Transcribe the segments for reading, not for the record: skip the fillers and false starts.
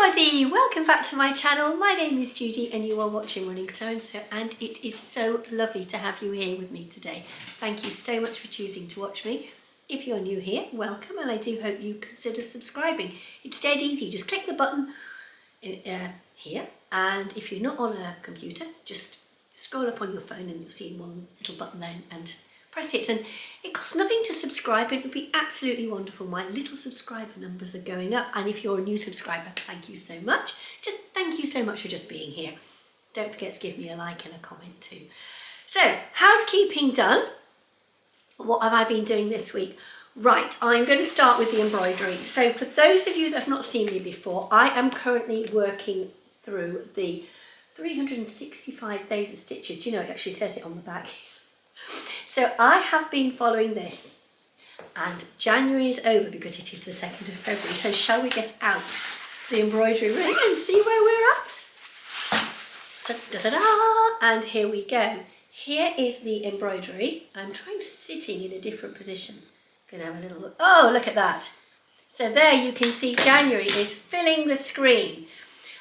everybody, welcome back to my channel. My name is Judy and you are watching Running Sew and Sew, and it is so lovely to have you here with me today. Thank you so much for choosing to watch me. If you're new here, welcome, and I do hope you consider subscribing. It's dead easy, just click the button here, and if you're not on a computer, just scroll up on your phone and you'll see one little button there and press it, and it costs nothing to subscribe. It would be absolutely wonderful. My little subscriber numbers are going up, and if you're a new subscriber, thank you so much. Just thank you so much for just being here. Don't forget to give me a like and a comment too. So, housekeeping done. What have I been doing this week? Right, I'm going to start with the embroidery. So for those of you that have not seen me before, I am currently working through the 365 days of stitches. Do you know, it actually says it on the back. So I have been following this, and January is over because it is the 2nd of February. So shall we get out the embroidery ring and see where we're at? Da-da-da-da! And here we go. Here is the embroidery. I'm trying sitting in a different position. Gonna have a little look. Oh, look at that. So there you can see January is filling the screen.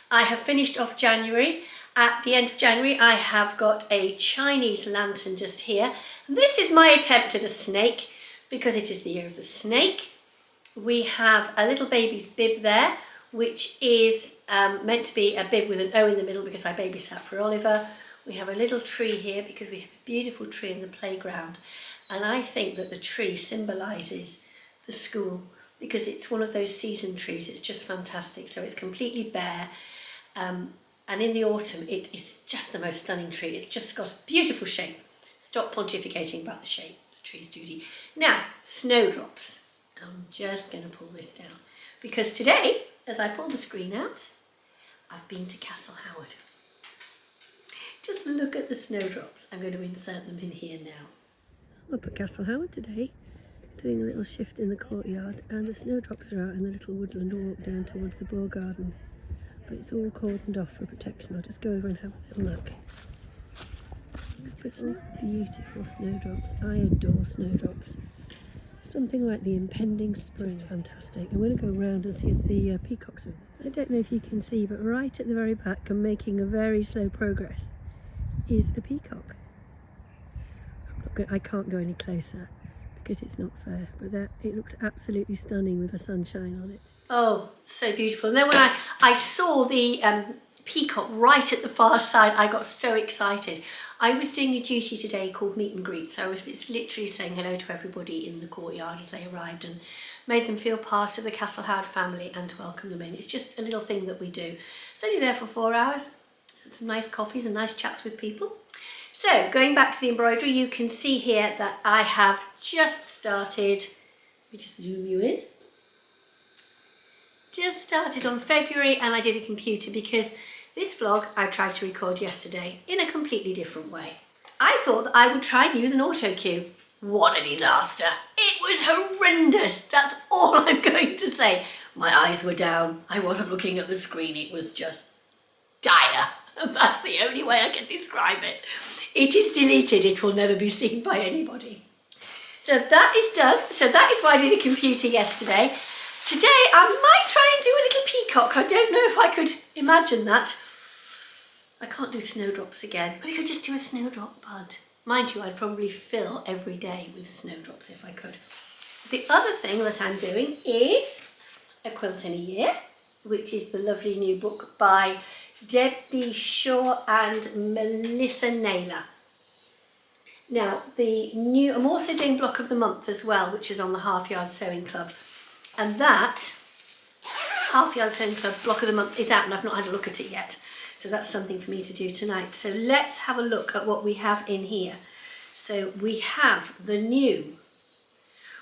I have finished off January. At the end of January, I have got a Chinese lantern just here. And this is my attempt at a snake because it is the year of the snake. We have a little baby's bib there, which is meant to be a bib with an O in the middle because I babysat for Oliver. We have a little tree here because we have a beautiful tree in the playground. And I think that the tree symbolises the school because it's one of those season trees. It's just fantastic. So it's completely bare. And in the autumn, it is just the most stunning tree. It's just got a beautiful shape. Stop pontificating about the shape of the trees, Judy. Now, snowdrops. I'm just going to pull this down because today, as I pull the screen out, I've been to Castle Howard. Just look at the snowdrops. I'm going to insert them in here now. I'm up at Castle Howard today, doing a little shift in the courtyard, and the snowdrops are out in the little woodland walk down towards the Boar Garden. But it's all cordoned off for protection. I'll just go over and have a little look. Look at some beautiful snowdrops. I adore snowdrops. Something like the impending spring. Just fantastic. I'm going to go round and see if the peacocks are. I don't know if you can see, but right at the very back and making a very slow progress is a peacock. I can't go any closer because it's not fair, but it looks absolutely stunning with the sunshine on it. Oh, so beautiful. And then when I saw the peacock right at the far side, I got so excited. I was doing a duty today called Meet and Greet, so it's literally saying hello to everybody in the courtyard as they arrived and made them feel part of the Castle Howard family and to welcome them in. It's just a little thing that we do. It's only there for 4 hours. Had some nice coffees and nice chats with people. So going back to the embroidery, you can see here that I have just started. Let me just zoom you in. Just started on February, and I did a computer because this vlog I tried to record yesterday in a completely different way. I thought that I would try and use an auto cue. What a disaster. It was horrendous. That's all I'm going to say. My eyes were down. I wasn't looking at the screen. It was just dire. That's the only way I can describe it. It is deleted. It will never be seen by anybody. So that is done. So that is why I did a computer yesterday. Today I might try and do a little peacock. I don't know if I could imagine that. I can't do snowdrops again. But we could just do a snowdrop bud. Mind you, I'd probably fill every day with snowdrops if I could. The other thing that I'm doing is A Quilt in a Year, which is the lovely new book by Debbie Shaw and Melissa Naylor. Now, I'm also doing Block of the Month as well, which is on the Half Yard Sewing Club. And that Half Yard Sewing Club Block of the Month is out, and I've not had a look at it yet. So that's something for me to do tonight. So let's have a look at what we have in here. So we have the new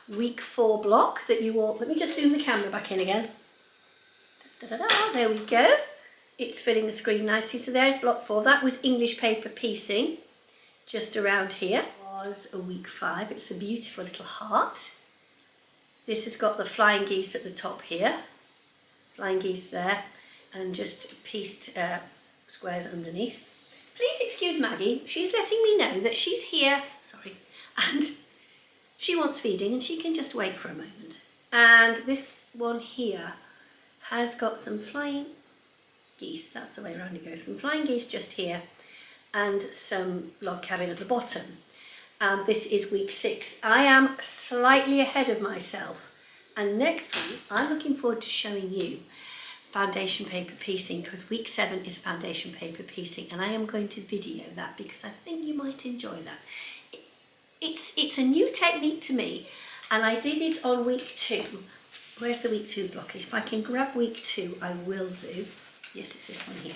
week 4 block that you all, let me just zoom the camera back in again. Da-da-da, there we go. It's filling the screen nicely. So there's block 4. That was English paper piecing, just around here. It was a week 5. It's a beautiful little heart. This has got the flying geese at the top here. Flying geese there. And just pieced squares underneath. Please excuse Maggie. She's letting me know that she's here. Sorry. And she wants feeding and she can just wait for a moment. And this one here has got some flying geese, that's the way around it goes, some flying geese just here and some log cabin at the bottom. And this is week 6. I am slightly ahead of myself, and next week I'm looking forward to showing you foundation paper piecing, because week 7 is foundation paper piecing, and I am going to video that because I think you might enjoy that. It's a new technique to me, and I did it on week 2. Where's the week 2 block? If I can grab week 2, I will do. Yes, it's this one here.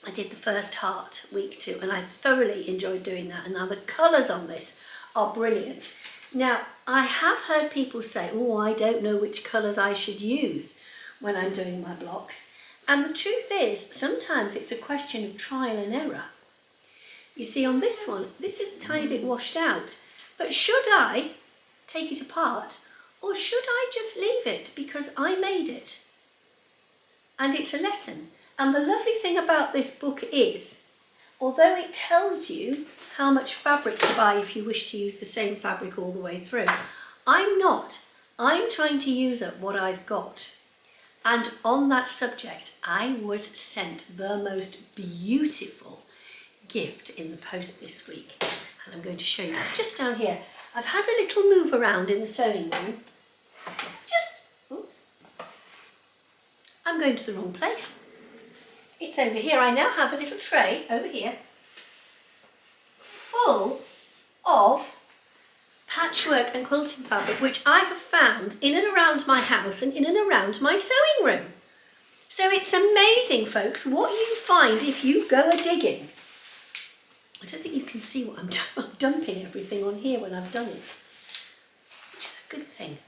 I did the first heart week 2, and I thoroughly enjoyed doing that. And now the colours on this are brilliant. Now, I have heard people say, oh, I don't know which colours I should use when I'm doing my blocks. And the truth is, sometimes it's a question of trial and error. You see, on this one, this is a tiny bit washed out. But should I take it apart, or should I just leave it because I made it? And it's a lesson. And the lovely thing about this book is, although it tells you how much fabric to buy if you wish to use the same fabric all the way through, I'm not. I'm trying to use up what I've got. And on that subject, I was sent the most beautiful gift in the post this week. And I'm going to show you. It's just down here. I've had a little move around in the sewing room. Oops. I'm going to the wrong place. It's over here. I now have a little tray over here full of patchwork and quilting fabric, which I have found in and around my house and in and around my sewing room. So it's amazing, folks, what you find if you go a-digging. I don't think you can see what I'm doing. I'm dumping everything on here when I've done it, which is a good thing.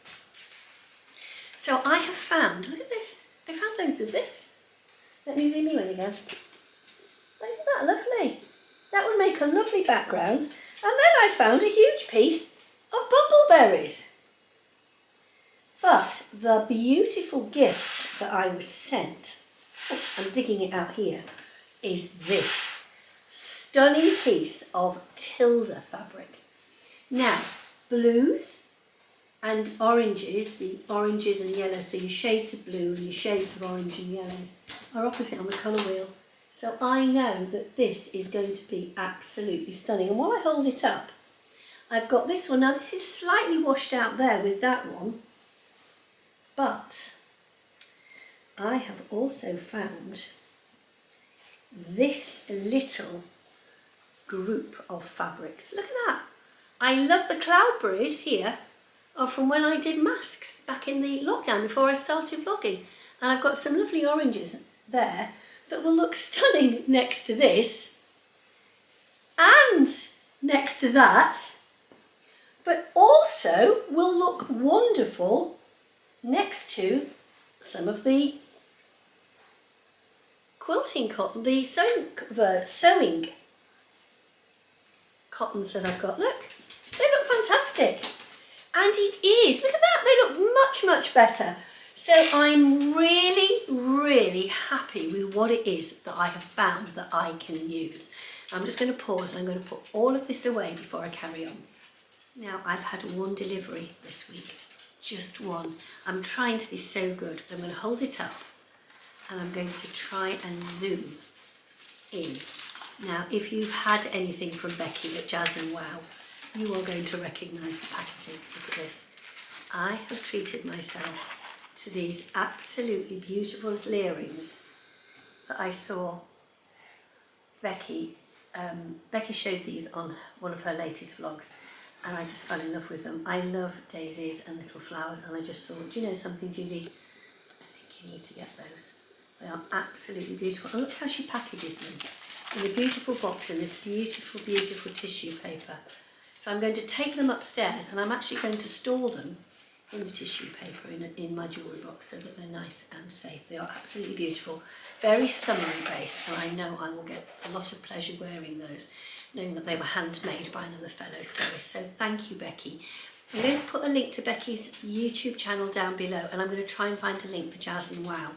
So I have found, look at this, I found loads of this. Let me zoom in when you go. Oh, isn't that lovely? That would make a lovely background. And then I found a huge piece of bumbleberries. But the beautiful gift that I was sent, oh, I'm digging it out here, is this stunning piece of Tilda fabric. Now, blues and oranges, the oranges and yellows, so your shades of blue and your shades of orange and yellows are opposite on the colour wheel. So I know that this is going to be absolutely stunning. And while I hold it up, I've got this one. Now this is slightly washed out there with that one, but I have also found this little group of fabrics. Look at that. I love the cloudberries here. Are from when I did masks back in the lockdown before I started vlogging. And I've got some lovely oranges there that will look stunning next to this and next to that, but also will look wonderful next to some of the quilting cotton, the sewing cottons that I've got. Look, they look fantastic. And it is, look at that, they look much, much better. So I'm really, really happy with what it is that I have found that I can use. I'm just going to pause and I'm going to put all of this away before I carry on. Now, I've had one delivery this week, just one. I'm trying to be so good. I'm going to hold it up and I'm going to try and zoom in. Now, if you've had anything from Becky at Jazz and Wow, you are going to recognise the packaging. Look at this. I have treated myself to these absolutely beautiful little earrings that I saw Becky showed these on one of her latest vlogs, and I just fell in love with them. I love daisies and little flowers, and I just thought, do you know something, Judi? I think you need to get those. They are absolutely beautiful. And look how she packages them in a beautiful box in this beautiful, beautiful tissue paper. So I'm going to take them upstairs, and I'm actually going to store them in the tissue paper in my jewellery box so that they're nice and safe. They are absolutely beautiful, very summery based, and I know I will get a lot of pleasure wearing those, knowing that they were handmade by another fellow sewist. So thank you, Becky. I'm going to put a link to Becky's YouTube channel down below, and I'm going to try and find a link for Jazz and Wow.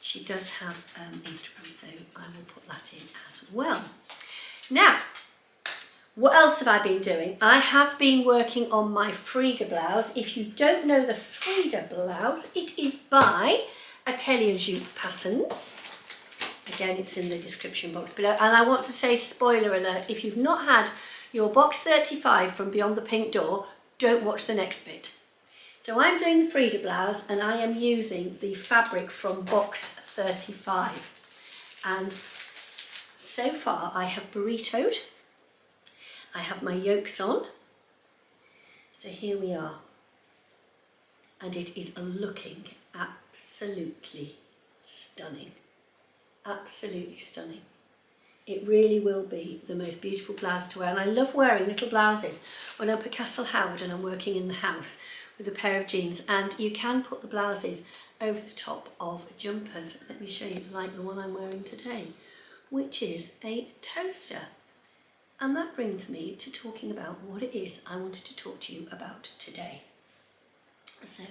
She does have Instagram, so I will put that in as well. Now, what else have I been doing? I have been working on my Frida blouse. If you don't know the Frida blouse, it is by Atelier Jute patterns. Again, it's in the description box below. And I want to say, spoiler alert, if you've not had your box 35 from Beyond the Pink Door, don't watch the next bit. So I'm doing the Frida blouse and I am using the fabric from box 35. And so far I have burritoed. I have my yokes on. So here we are. And it is looking absolutely stunning. Absolutely stunning. It really will be the most beautiful blouse to wear. And I love wearing little blouses when I'm up at Castle Howard and I'm working in the house with a pair of jeans. And you can put the blouses over the top of jumpers. Let me show you, like the one I'm wearing today, which is a toaster. And that brings me to talking about what it is I wanted to talk to you about today. So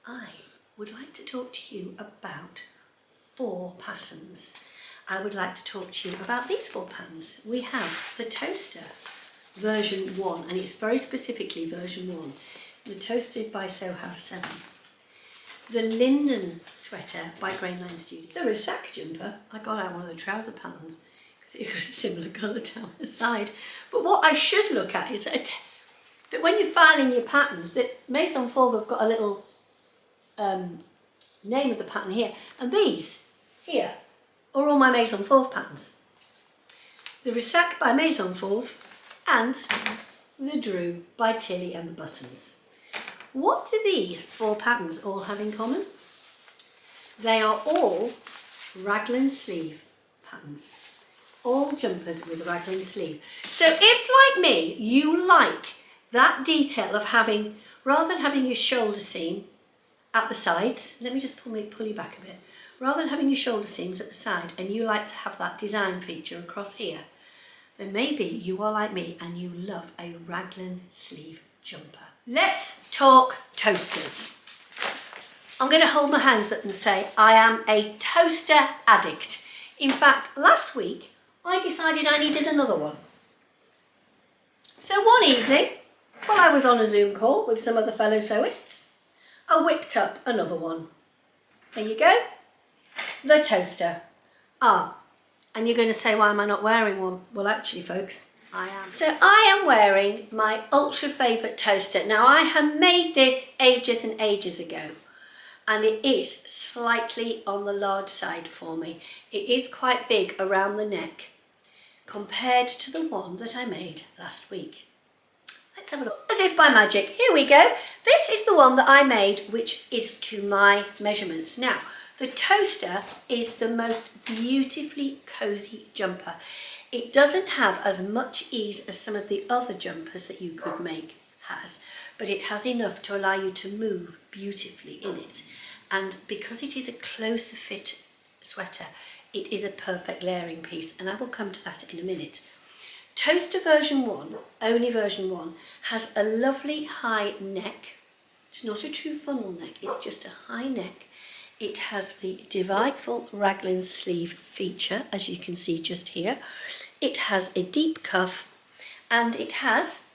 I would like to talk to you about 4 patterns. I would like to talk to you about these 4 patterns. We have the toaster version 1, and it's very specifically version 1. The toaster is by Sew House 7. The Linden sweater by Grainline Judi. The Ressac jumper, I got out one of the trouser patterns because it was a similar colour down the side. But what I should look at is that when you're filing your patterns, that Maison Fauve have got a little name of the pattern here, and these here are all my Maison Fauve patterns. The Ressac by Maison Fauve and the Drew by Tilly and the Buttons. What do these 4 patterns all have in common? They are all raglan sleeve patterns. All jumpers with a raglan sleeve. So if, like me, you like that detail of having, rather than having your shoulder seam at the sides, let me just pull you back a bit. Rather than having your shoulder seams at the side and you like to have that design feature across here, then maybe you are like me and you love a raglan sleeve jumper. Let's talk toasters. I'm going to hold my hands up and say I am a toaster addict. In fact, last week I decided I needed another one. So one evening, while I was on a Zoom call with some other fellow sewists, I whipped up another one. There you go. The toaster. And you're going to say, why am I not wearing one? Well, actually, folks, I am. So I am wearing my ultra favourite toaster. Now, I have made this ages and ages ago, and it is slightly on the large side for me. It is quite big around the neck compared to the one that I made last week. Let's have a look. As if by magic, here we go. This is the one that I made, which is to my measurements. Now, the toaster is the most beautifully cosy jumper. It doesn't have as much ease as some of the other jumpers that you could make has, but it has enough to allow you to move beautifully in it. And because it is a closer fit sweater, it is a perfect layering piece, and I will come to that in a minute. Toaster version 1, only version 1, has a lovely high neck. It's not a true funnel neck, it's just a high neck. It has the delightful raglan sleeve feature, as you can see just here. It has a deep cuff, and it has,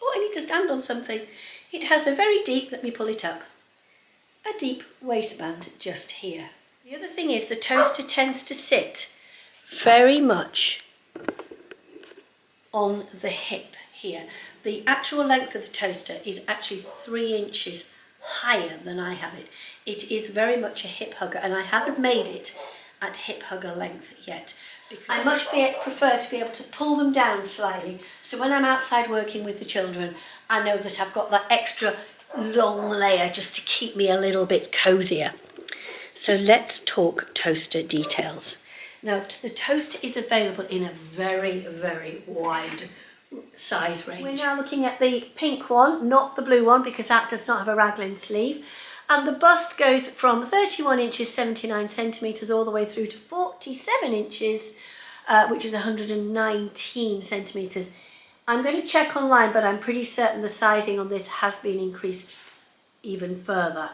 I need to stand on something. It has a very deep, let me pull it up, a deep waistband just here. The other thing is the toaster tends to sit very much on the hip here. The actual length of the toaster is actually 3 inches higher than I have it. It is very much a hip hugger, and I haven't made it at hip hugger length yet. I much prefer to be able to pull them down slightly, so when I'm outside working with the children, I know that I've got that extra long layer just to keep me a little bit cozier. So let's talk toaster details. Now, the toaster is available in a very, very wide size range. We're now looking at the pink one, not the blue one, because that does not have a raglan sleeve. And the bust goes from 31 inches, 79 centimetres, all the way through to 47 inches, which is 119 centimetres. I'm going to check online, but I'm pretty certain the sizing on this has been increased even further.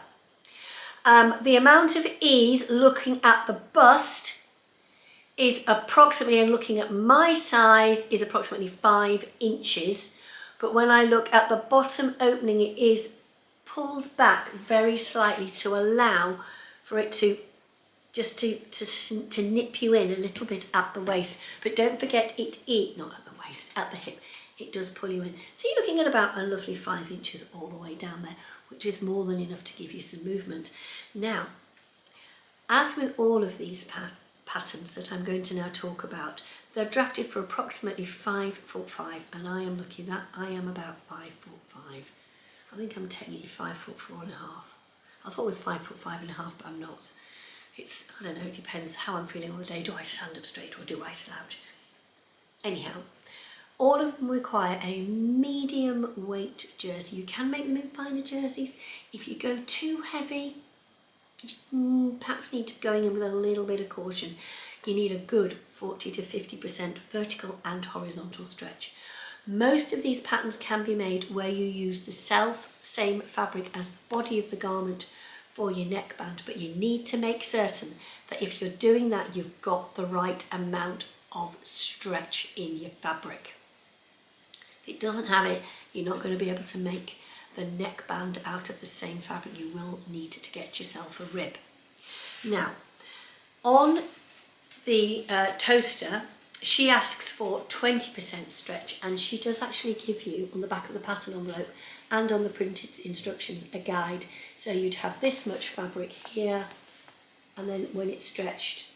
The amount of ease looking at the bust is approximately, and looking at my size, is approximately 5 inches. But when I look at the bottom opening, it is pulls back very slightly to allow for it to to nip you in a little bit at the waist. But don't forget not at the waist, at the hip. It does pull you in. So you're looking at about a lovely 5 inches all the way down there, which is more than enough to give you some movement. Now, as with all of these patterns that I'm going to now talk about, they're drafted for approximately 5'5", and I am looking at, I am about 5'5". I think I'm technically 5'4.5". I thought it was 5'5.5", but I'm not. I don't know, it depends how I'm feeling on the day. Do I stand up straight or do I slouch? Anyhow, all of them require a medium weight jersey. You can make them in finer jerseys. If you go too heavy, you perhaps need to go in with a little bit of caution. You need a good 40 to 50% vertical and horizontal stretch. Most of these patterns can be made where you use the same fabric as the body of the garment for your neckband, but you need to make certain that if you're doing that, you've got the right amount of stretch in your fabric. If it doesn't have it, you're not going to be able to make the neckband out of the same fabric. You will need to get yourself a rib. Now, on the toaster, she asks for 20% stretch, and she does actually give you on the back of the pattern envelope and on the printed instructions a guide. So you'd have this much fabric here, and then when it's stretched,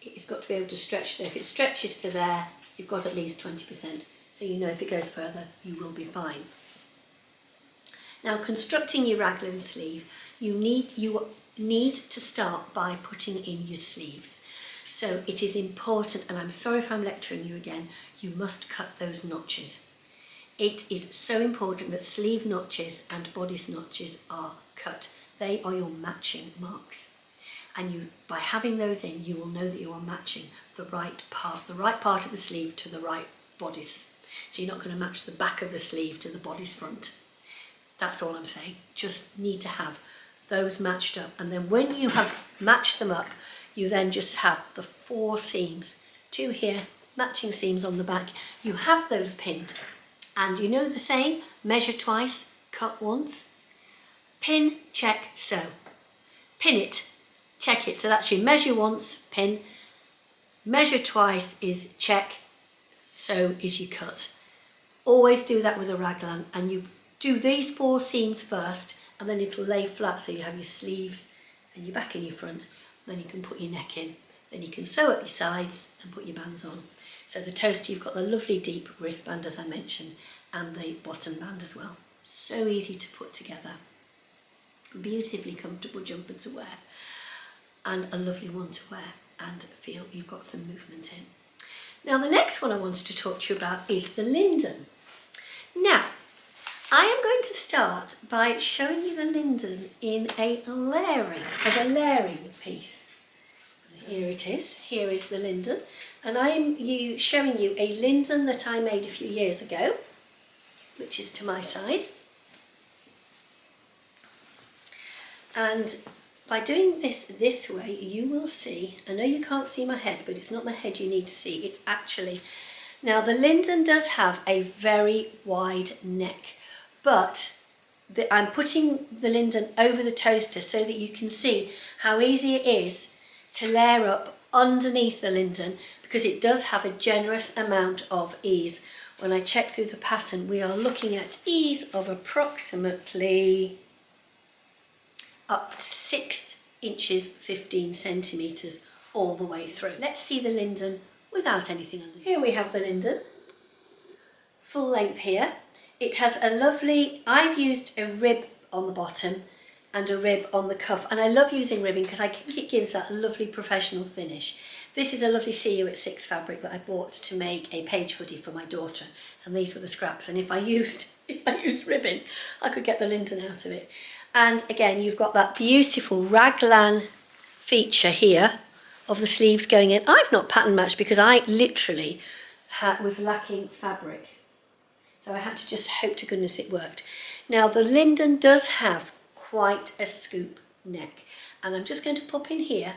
it's got to be able to stretch. So if it stretches to there, you've got at least 20%. So you know if it goes further, you will be fine. Now, constructing your raglan sleeve, you need to start by putting in your sleeves. So it is important, and I'm sorry if I'm lecturing you again, you must cut those notches. It is so important that sleeve notches and bodice notches are cut. They are your matching marks. And by having those in, you will know that you are matching the right part of the sleeve to the right bodice. So you're not going to match the back of the sleeve to the bodice front. That's all I'm saying. Just need to have those matched up. And then when you have matched them up, you then just have the 4 seams, 2 here, matching seams on the back. You have those pinned. And you know the saying, measure twice, cut once. Pin, check, sew. Pin it, check it. So that's your measure once, pin. Measure twice is check, sew is your cut. Always do that with a raglan, and you do these 4 seams first, and then it'll lay flat, so you have your sleeves and your back and your front. Then you can put your neck in. Then you can sew up your sides and put your bands on. So the toaster, you've got the lovely deep wristband, as I mentioned, and the bottom band as well. So easy to put together. Beautifully comfortable jumper to wear, and a lovely one to wear and feel you've got some movement in. Now, the next one I wanted to talk to you about is the Linden. Now, I am going to start by showing you the Linden in as a layering piece. So here it is. Here is the Linden, and I am showing you a Linden that I made a few years ago, which is to my size. And by doing this way, you will see, I know you can't see my head, but it's not my head you need to see, it's actually, now the Linden does have a very wide neck, but I'm putting the Linden over the toaster so that you can see how easy it is to layer up underneath the Linden, because it does have a generous amount of ease. When I check through the pattern, we are looking at ease of approximately up to 6 inches, 15 centimetres all the way through. Let's see the Linden without anything under. Here we have the Linden, full length here. It has a lovely, I've used a rib on the bottom and a rib on the cuff, and I love using ribbing because I think it gives that a lovely professional finish. This is a lovely See You at 6 fabric that I bought to make a page hoodie for my daughter, and these were the scraps, and if I used ribbing, I could get the Linden out of it. And again, you've got that beautiful raglan feature here of the sleeves going in. I've not pattern matched because I literally was lacking fabric. So I had to just hope to goodness it worked. Now the Linden does have quite a scoop neck. And I'm just going to pop in here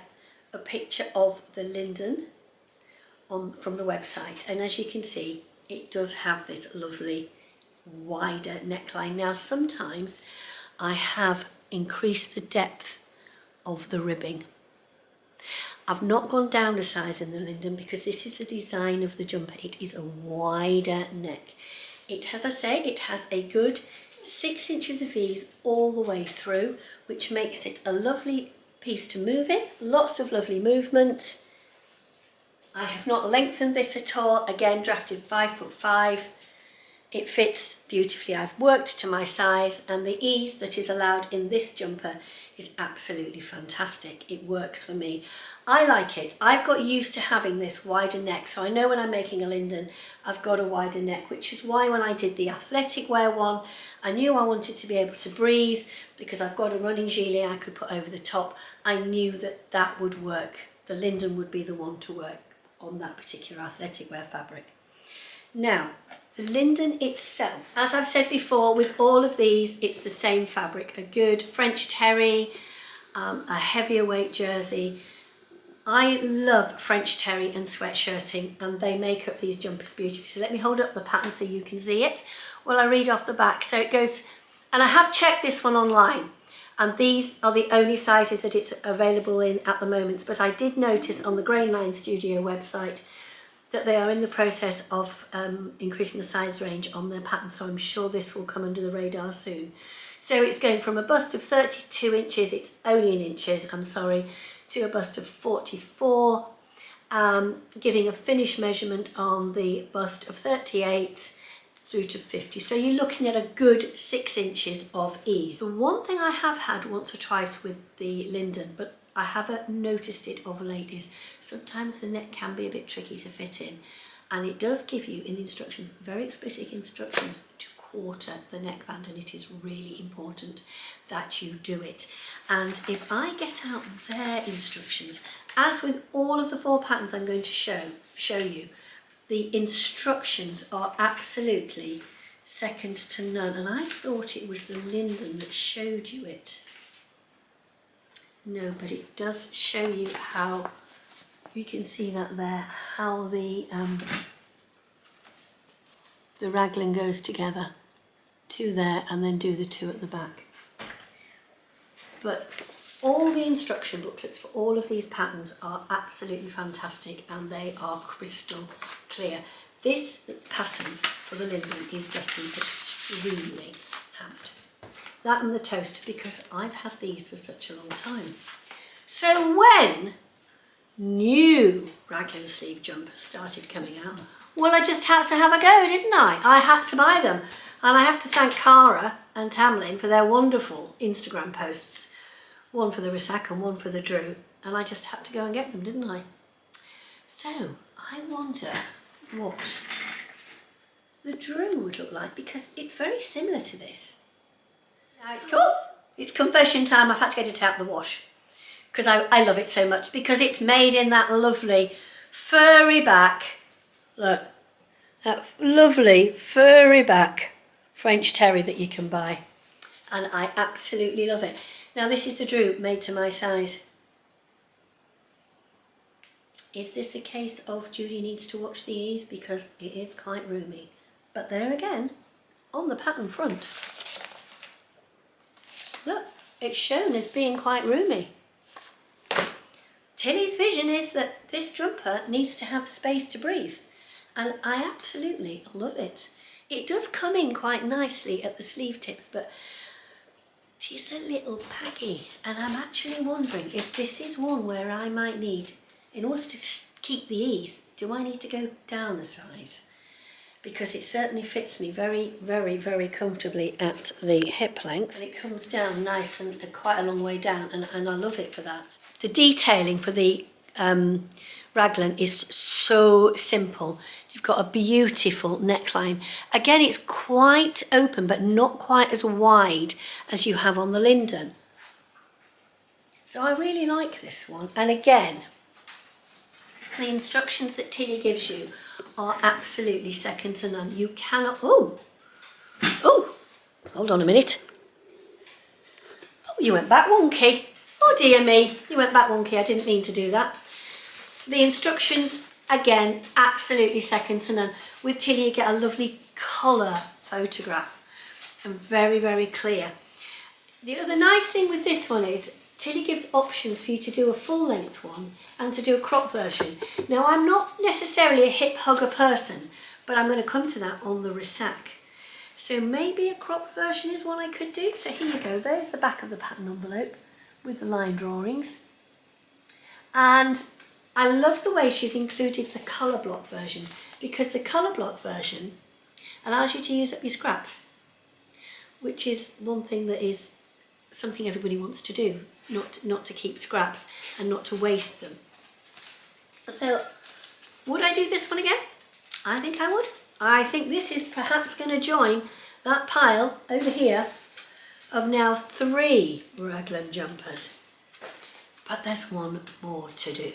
a picture of the Linden from the website. And as you can see, it does have this lovely wider neckline. Now sometimes I have increased the depth of the ribbing. I've not gone down a size in the Linden because this is the design of the jumper. It is a wider neck. It, as I say, it has a good 6 inches of ease all the way through, which makes it a lovely piece to move in. Lots of lovely movement. I have not lengthened this at all. Again, drafted 5'5". It fits beautifully. I've worked to my size, and the ease that is allowed in this jumper is absolutely fantastic. It works for me. I like it. I've got used to having this wider neck, so I know when I'm making a Linden, I've got a wider neck, which is why when I did the athletic wear one, I knew I wanted to be able to breathe because I've got a running gilet I could put over the top. I knew that that would work. The Linden would be the one to work on that particular athletic wear fabric. Now, the Linden itself, as I've said before, with all of these, it's the same fabric, a good French terry, a heavier weight jersey. I love French terry and sweatshirting, and they make up these jumpers beautifully. So let me hold up the pattern so you can see it while I read off the back. So it goes, and I have checked this one online, and these are the only sizes that it's available in at the moment. But I did notice on the Grainline Studio website that they are in the process of increasing the size range on their pattern, so I'm sure this will come under the radar soon. So it's going from a bust of 32 inches, it's only in inches, I'm sorry, to a bust of 44, giving a finish measurement on the bust of 38 through to 50. So you're looking at a good 6 inches of ease. The one thing I have had once or twice with the Linden, but I haven't noticed it of late, is sometimes the neck can be a bit tricky to fit in, and it does give you in instructions, very explicit instructions, to quarter the neckband, and it is really important that you do it. And if I get out their instructions, as with all of the 4 patterns I'm going to show you, the instructions are absolutely second to none, and I thought it was the Linden that showed you it. No, but it does show you how, you can see that there, how the raglan goes together, 2 there and then do the 2 at the back. But all the instruction booklets for all of these patterns are absolutely fantastic, and they are crystal clear. This pattern for the Linden is getting extremely hammered. That and the toaster, because I've had these for such a long time. So when new raglan sleeve jumpers started coming out, well, I just had to have a go, didn't I? I had to buy them. And I have to thank Cara and Tamlin for their wonderful Instagram posts. One for the Ressac and one for the Drew. And I just had to go and get them, didn't I? So I wonder what the Drew would look like, because it's very similar to this. It's confession time. I've had to get it out the wash because I love it so much, because it's made in that lovely furry back. Look, that lovely furry back French terry that you can buy, and I absolutely love it. Now this is the Drew, made to my size. Is this a case of Judi needs to watch the ease, because it is quite roomy? But there again, on the pattern front, look, it's shown as being quite roomy. Tilly's vision is that this jumper needs to have space to breathe, and I absolutely love it. It does come in quite nicely at the sleeve tips, but it is a little baggy, and I'm actually wondering if this is one where I might need, in order to keep the ease, do I need to go down a size? Because it certainly fits me very, very, very comfortably at the hip length. And it comes down nice and quite a long way down, and I love it for that. The detailing for the raglan is so simple. You've got a beautiful neckline. Again, it's quite open, but not quite as wide as you have on the Linden. So I really like this one. And again, the instructions that Tilly gives you are absolutely second to none. You cannot, oh, hold on a minute. Oh, you went back wonky. Oh dear me, you went back wonky. I didn't mean to do that. The instructions, again, absolutely second to none. With Tilly, you get a lovely colour photograph, and very, very clear. So the nice thing with this one is Tilly gives options for you to do a full length one and to do a crop version. Now I'm not necessarily a hip hugger person, but I'm going to come to that on the Ressac. So maybe a crop version is one I could do. So here you go, there's the back of the pattern envelope with the line drawings. And I love the way she's included the colour block version, because the colour block version allows you to use up your scraps, which is one thing that is something everybody wants to do, not to keep scraps and not to waste them. So would I do this one again? I think I would. I think this is perhaps going to join that pile over here of now 3 raglan jumpers. But there's one more to do.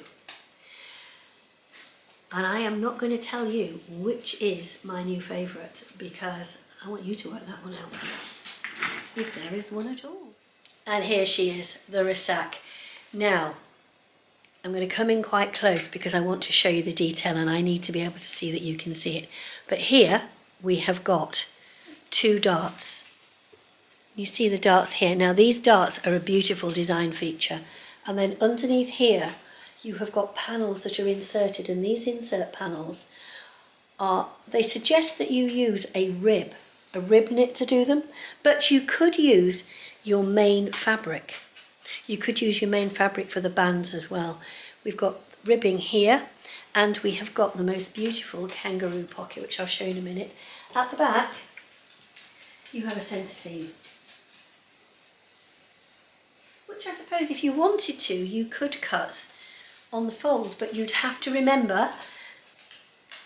And I am not going to tell you which is my new favourite, because I want you to work that one out, if there is one at all. And here she is, the Ressac. Now, I'm going to come in quite close because I want to show you the detail and I need to be able to see that you can see it. But here we have got 2 darts. You see the darts here. Now these darts are a beautiful design feature. And then underneath here, you have got panels that are inserted, and these insert panels they suggest that you use a rib knit to do them, but you could use your main fabric. You could use your main fabric for the bands as well. We've got ribbing here, and we have got the most beautiful kangaroo pocket, which I'll show you in a minute. At the back, you have a centre seam, which I suppose if you wanted to, you could cut on the fold, but you'd have to remember,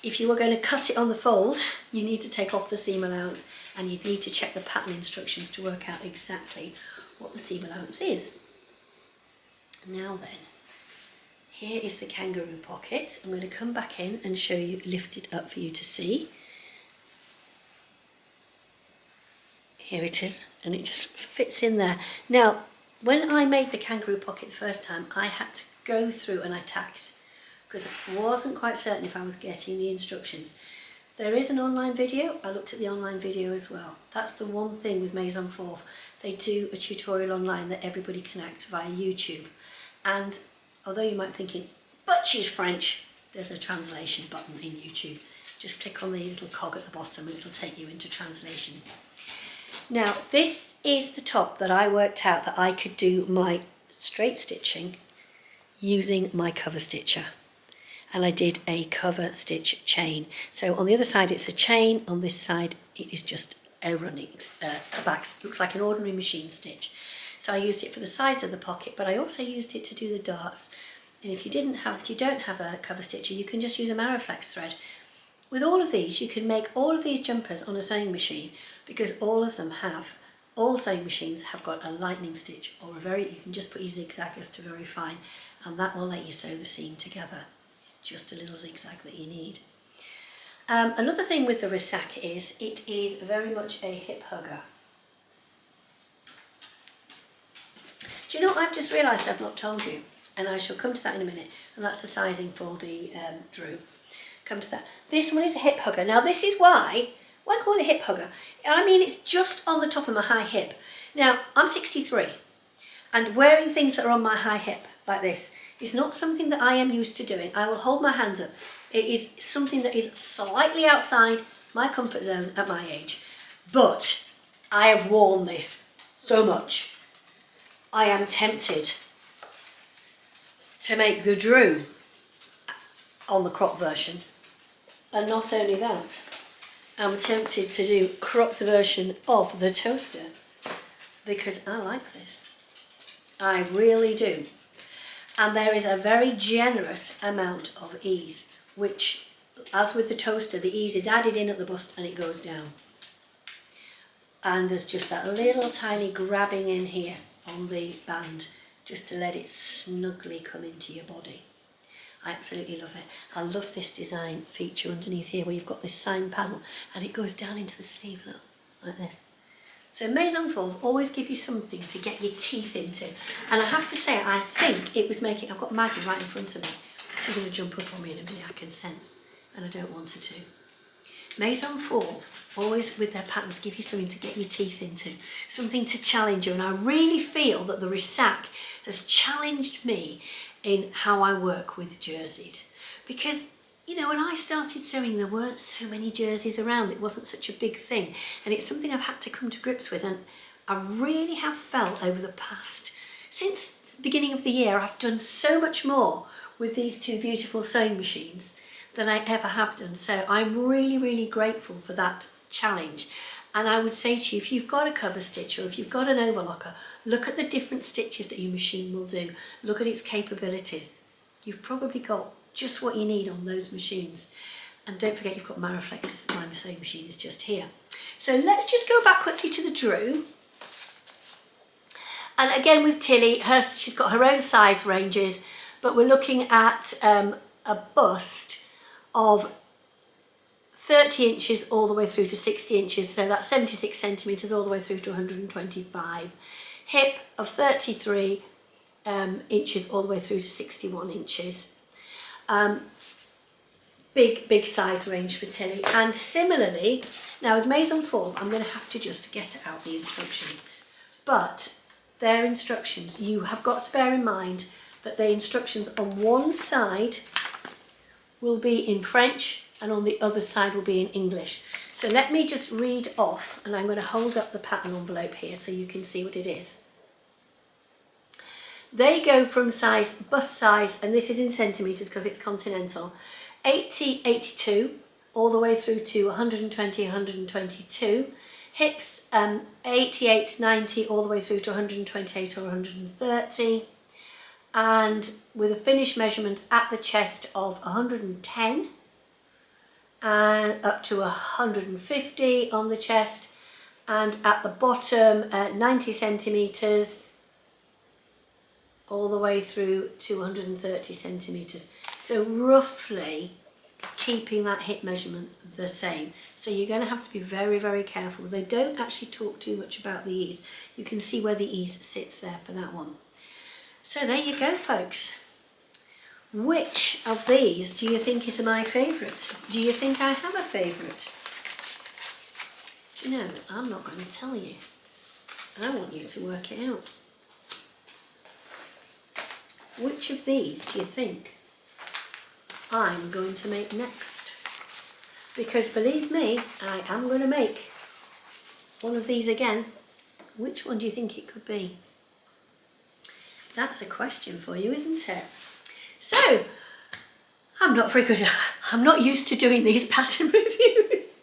if you were going to cut it on the fold, you need to take off the seam allowance, and you'd need to check the pattern instructions to work out exactly what the seam allowance is. Now then, here is the kangaroo pocket. I'm going to come back in and show you, lift it up for you to see. Here it is, and it just fits in there. Now, when I made the kangaroo pocket the first time, I had to go through and I tacked, because I wasn't quite certain if I was getting the instructions. There is an online video. I looked at the online video as well. That's the one thing with Maison Forth. They do a tutorial online that everybody can act via YouTube. And although you might be thinking, but she's French, there's a translation button in YouTube. Just click on the little cog at the bottom and it'll take you into translation. Now, this is the top that I worked out that I could do my straight stitching using my cover stitcher. And I did a cover stitch chain. So on the other side it's a chain, on this side it is just a running, a back, looks like an ordinary machine stitch. So I used it for the sides of the pocket, but I also used it to do the darts. And if you don't have a cover stitcher, you can just use a Mariflex thread. With all of these, you can make all of these jumpers on a sewing machine, because all sewing machines have got a lightning stitch, or you can just put your zigzaggers to very fine, and that will let you sew the seam together. It's just a little zigzag that you need. Another thing with the Ressac is it is very much a hip hugger. Do you know what I've just realised I've not told you? And I shall come to that in a minute, and that's the sizing for the Drew. Come to that. This one is a hip hugger. Now this is why I call it a hip hugger. I mean, it's just on the top of my high hip. Now, I'm 63, and wearing things that are on my high hip like this is not something that I am used to doing. I will hold my hands up. It is something that is slightly outside my comfort zone at my age, but I have worn this so much. I am tempted to make the Drew on the crop version, and not only that, I'm tempted to do cropped version of the toaster, because I like this. I really do. And there is a very generous amount of ease, which, as with the toaster, the ease is added in at the bust and it goes down. And there's just that little tiny grabbing in here on the band, just to let it snugly come into your body. I absolutely love it. I love this design feature underneath here where you've got this sign panel and it goes down into the sleeve, look, like this. So Maison Forth always give you something to get your teeth into. And I have to say, I think it was making, I've got Maggie right in front of me. She's going to jump up on me in a minute, I can sense, and I don't want her to. Maison Form, always with their patterns, give you something to get your teeth into, something to challenge you. And I really feel that the Ressac has challenged me in how I work with jerseys. Because, you know, when I started sewing, there weren't so many jerseys around. It wasn't such a big thing. And it's something I've had to come to grips with. And I really have felt over the past, since the beginning of the year, I've done so much more with these two beautiful sewing machines than I ever have done. So I'm really, really grateful for that challenge. And I would say to you, if you've got a cover stitch or if you've got an overlocker, look at the different stitches that your machine will do. Look at its capabilities. You've probably got just what you need on those machines. And don't forget you've got Mariflexes, my sewing machine is just here. So let's just go back quickly to the Drew. And again with Tilly, she's got her own size ranges, but we're looking at a bust of 30 inches all the way through to 60 inches, so that's 76 centimetres all the way through to 125. Hip of 33 inches all the way through to 61 inches. Big size range for Tilly. And similarly, now with Maison Form, I'm going to have to just get out the instructions. But their instructions, you have got to bear in mind that the instructions on one side will be in French and on the other side will be in English. So let me just read off, and I'm going to hold up the pattern envelope here so you can see what it is. They go from size, bust size, and this is in centimetres because it's continental, 80, 82, all the way through to 120, 122. Hips, 88, 90, all the way through to 128 or 130. And with a finish measurement at the chest of 110 and up to 150 on the chest, and at the bottom 90 centimetres all the way through to 130 centimetres. So roughly keeping that hip measurement the same. So you're going to have to be very, very careful. They don't actually talk too much about the ease. You can see where the ease sits there for that one. So there you go, folks. Which of these do you think is my favourite? Do you think I have a favourite? Do you know, I'm not going to tell you. I want you to work it out. Which of these do you think I'm going to make next? Because believe me, I am going to make one of these again. Which one do you think it could be? That's a question for you, isn't it? So, I'm not very good. I'm not used to doing these pattern reviews.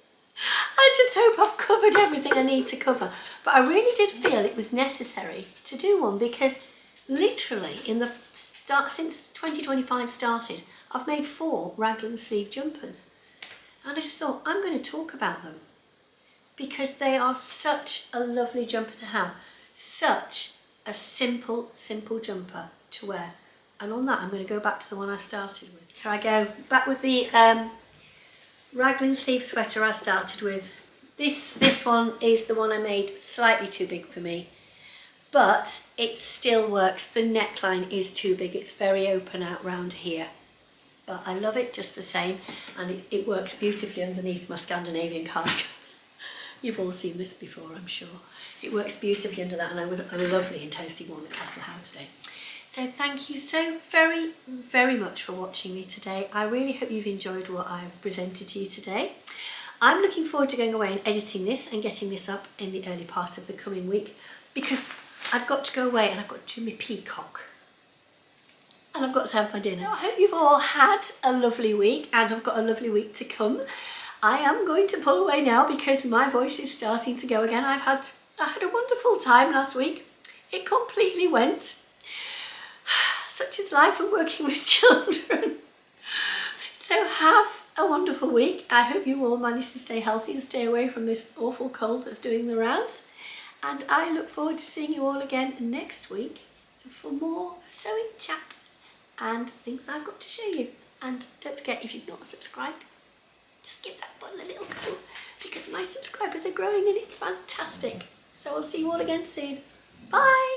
I just hope I've covered everything I need to cover. But I really did feel it was necessary to do one because literally in the since 2025 started, I've made 4 raglan sleeve jumpers. And I just thought, I'm going to talk about them because they are such a lovely jumper to have. Such a simple jumper to wear. And on that, I'm going to go back to the one I started with. Here I go, back with the raglan sleeve sweater I started with. This one is the one I made slightly too big for me, but it still works. The neckline is too big. It's very open out round here. But I love it just the same, and it works beautifully underneath my Scandinavian cardigan. You've all seen this before, I'm sure. It works beautifully under that, and I was a lovely and toasty one at Castle How today. So thank you so very, very much for watching me today. I really hope you've enjoyed what I've presented to you today. I'm looking forward to going away and editing this and getting this up in the early part of the coming week because I've got to go away and I've got to do my peacock. And I've got to have my dinner. So I hope you've all had a lovely week and have got a lovely week to come. I am going to pull away now because my voice is starting to go again. I had a wonderful time last week. It completely went. Such is life and working with children. So have a wonderful week. I hope you all manage to stay healthy and stay away from this awful cold that's doing the rounds. And I look forward to seeing you all again next week for more sewing chats and things I've got to show you. And don't forget, if you've not subscribed, just give that button a little go because my subscribers are growing and it's fantastic. So I'll see you all again soon. Bye!